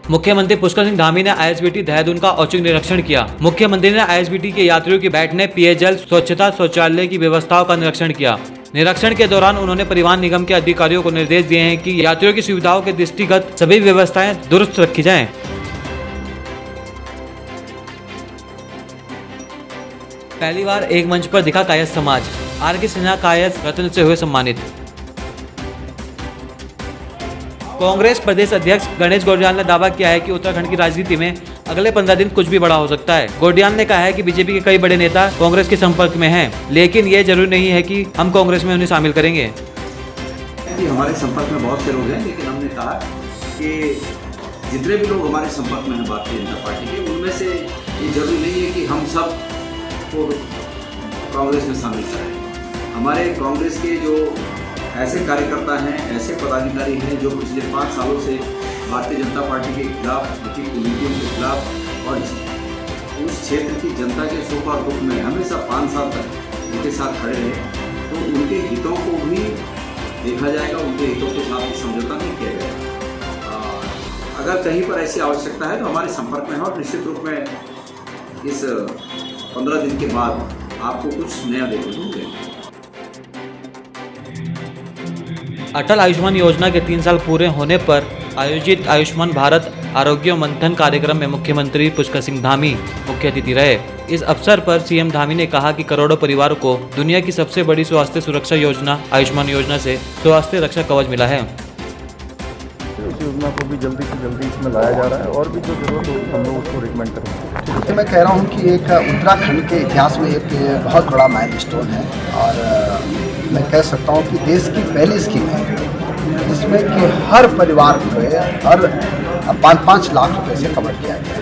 मुख्यमंत्री पुष्कर सिंह धामी ने आईएसबीटी देहरादून का औचक निरीक्षण किया। मुख्यमंत्री ने आईएसबीटी के यात्रियों के बैठने, पेयजल, स्वच्छता, शौचालय की व्यवस्थाओं का निरीक्षण किया। निरीक्षण के दौरान उन्होंने परिवहन निगम के अधिकारियों को निर्देश दिए हैं कि यात्रियों की सुविधाओं के दृष्टिगत सभी व्यवस्थाएं दुरुस्त रखी जाएं। पहली बार एक मंच पर दिखा कायस्थ समाज। आर.के. सिन्हा कायस्थ रत्न से हुए सम्मानित। कांग्रेस प्रदेश अध्यक्ष गणेश गोडियाल ने दावा किया है कि उत्तराखंड की राजनीति में अगले 15 दिन कुछ भी बड़ा हो सकता है। गोडियाल ने कहा है कि बीजेपी के कई बड़े नेता कांग्रेस के संपर्क में हैं, लेकिन ये जरूरी नहीं है कि हम कांग्रेस में उन्हें शामिल करेंगे। हमारे संपर्क में बहुत से लोग हैं, लेकिन हमने कहा कि जितने भी लोग हमारे संपर्क में हैं भारतीय जनता पार्टी के, उनमें से ये जरूरी नहीं है कि हम सब को कांग्रेस में शामिल करें। हमारे कांग्रेस के जो ऐसे कार्यकर्ता हैं, ऐसे पदाधिकारी हैं जो पिछले 5 सालों से भारतीय जनता पार्टी के खिलाफ, उनकी नीतियों के खिलाफ और उस क्षेत्र की जनता के सुख और दुख में हमेशा 5 साल तक उनके साथ खड़े रहे, तो उनके हितों को भी देखा जाएगा, उनके हितों के साथ समझौता नहीं किया जाएगा। अगर कहीं पर ऐसी आवश्यकता है तो हमारे संपर्क में है और निश्चित रूप में इस 15 दिन के बाद आपको कुछ नया देखने को मिलेगा। अटल आयुष्मान योजना के 3 साल पूरे होने पर आयोजित आयुष्मान भारत आरोग्य मंथन कार्यक्रम में मुख्यमंत्री पुष्कर सिंह धामी मुख्य अतिथि रहे। इस अवसर पर सीएम धामी ने कहा कि करोड़ों परिवारों को दुनिया की सबसे बड़ी स्वास्थ्य सुरक्षा योजना आयुष्मान योजना से स्वास्थ्य रक्षा कवच मिला है। उस योजना को भी जल्दी से जल्दी इसमें लाया जा रहा है और भी जो जरूरत होगी हम लोग उसको रिकमेंड करेंगे। तो मैं कह रहा हूँ कि एक उत्तराखंड के इतिहास में एक बहुत बड़ा माइलस्टोन है और मैं कह सकता हूँ कि देश की पहली स्कीम है जिसमें कि हर परिवार को हर 5-5 लाख रुपए से कवर किया गया है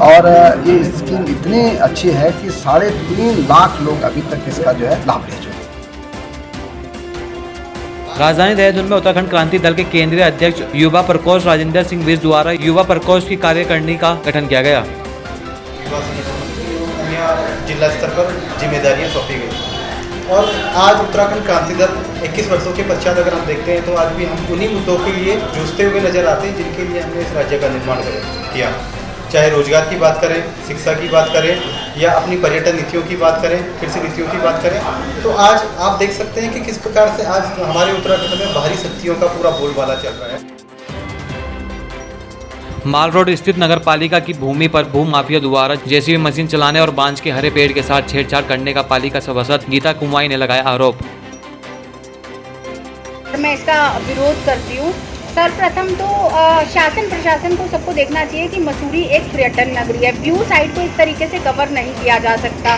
और ये स्कीम इतनी अच्छी है कि 3.5 लाख लोग अभी तक इसका जो है लाभ ले चुके हैं। राजधानी देहरादून में उत्तराखंड क्रांति दल के केंद्रीय अध्यक्ष युवा प्रकोष्ठ राजेंद्र सिंह विज द्वारा युवा प्रकोष्ठ की कार्यकारिणी का गठन किया गया। युवा संगठन जिला स्तर पर जिम्मेदारियां सौंपी गई और आज उत्तराखंड क्रांति दल 21 वर्षों के पश्चात अगर हम देखते हैं तो आज भी हम उन्हीं मुद्दों के लिए जूझते हुए नजर आते हैं जिनके लिए हमने इस राज्य का निर्माण किया। चाहे रोजगार की बात करें, शिक्षा की बात करें या अपनी पर्यटन नीतियों की बात करें, कृषि नीतियों की बात करें, तो आज आप देख सकते हैं कि किस प्रकार से आज हमारे उत्तराखंड में बाहरी शक्तियों का पूरा बोलबाला चल रहा है। माल रोड स्थित नगर पालिका की भूमि पर भू माफिया द्वारा जेसीबी मशीन चलाने और बांझ के हरे पेड़ के साथ छेड़छाड़ करने का पालिका सभासद गीता कुमाई ने लगाया आरोप। मैं इसका विरोध करती हूँ। सर्वप्रथम तो शासन प्रशासन को सबको देखना चाहिए कि मसूरी एक पर्यटन नगरी है। व्यू साइड को इस तरीके से कवर नहीं किया जा सकता।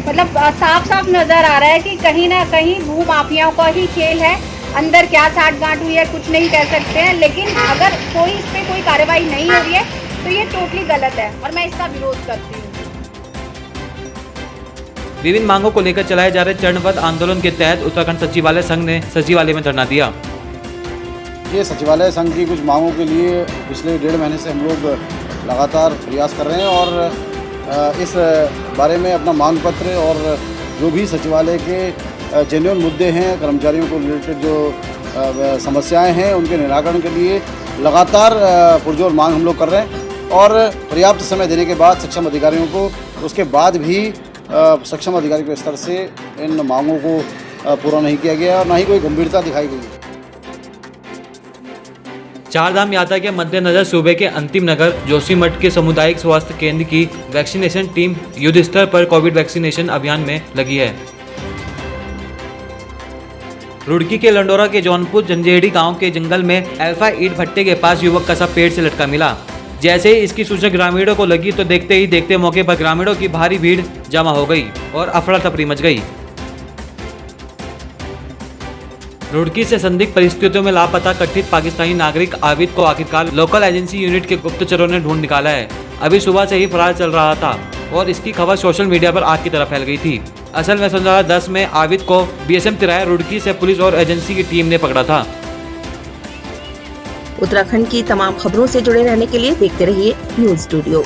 मतलब साफ साफ नज़र आ रहा है कि कहीं ना कहीं भू माफियाओं का ही खेल है। अंदर क्या साठ-गांठ हुई है कुछ नहीं कह सकते हैं, लेकिन अगर इस पर कोई कार्रवाई नहीं हो रही है तो ये टोटली गलत है और मैं इसका विरोध करती हूँ। विभिन्न मांगों को लेकर चलाए जा रहे चरणबद्ध आंदोलन के तहत उत्तराखंड सचिवालय संघ ने सचिवालय में धरना दिया। ये सचिवालय संघ की कुछ मांगों के लिए पिछले 1.5 महीने से हम लोग लगातार प्रयास कर रहे हैं और इस बारे में अपना मांग पत्र और जो भी सचिवालय के जेन्युइन मुद्दे हैं, कर्मचारियों को रिलेटेड जो समस्याएं हैं उनके निराकरण के लिए लगातार पुरजोर मांग हम लोग कर रहे हैं और पर्याप्त समय देने के बाद सक्षम अधिकारियों को उसके बाद भी सक्षम अधिकारी के स्तर से इन मांगों को पूरा नहीं किया गया और ना ही कोई गंभीरता दिखाई गई। चारधाम यात्रा के मद्देनजर सूबे के अंतिम नगर जोशीमठ के सामुदायिक स्वास्थ्य केंद्र की वैक्सीनेशन टीम युद्ध स्तर पर कोविड वैक्सीनेशन अभियान में लगी है। रुड़की के लंडोरा के जौनपुर जंजेड़ी गांव के जंगल में अल्फा ईंट भट्टे के पास युवक का शव पेड़ से लटका मिला। जैसे ही इसकी सूचना ग्रामीणों को लगी तो देखते ही देखते मौके पर ग्रामीणों की भारी भीड़ जमा हो गई और अफरा तफरी मच गई। रुड़की से संदिग्ध परिस्थितियों में लापता कथित पाकिस्तानी नागरिक आबिद को आखिरकार लोकल एजेंसी यूनिट के गुप्तचरों ने ढूंढ निकाला है। अभी सुबह से ही फरार चल रहा था और इसकी खबर सोशल मीडिया पर आग की तरह फैल गई थी। असल में 2010 में आबिद को बीएसएम तिराया रुड़की से पुलिस और एजेंसी की टीम ने पकड़ा था। उत्तराखंड की तमाम खबरों से जुड़े रहने के लिए देखते रहिए न्यूज़ स्टूडियो।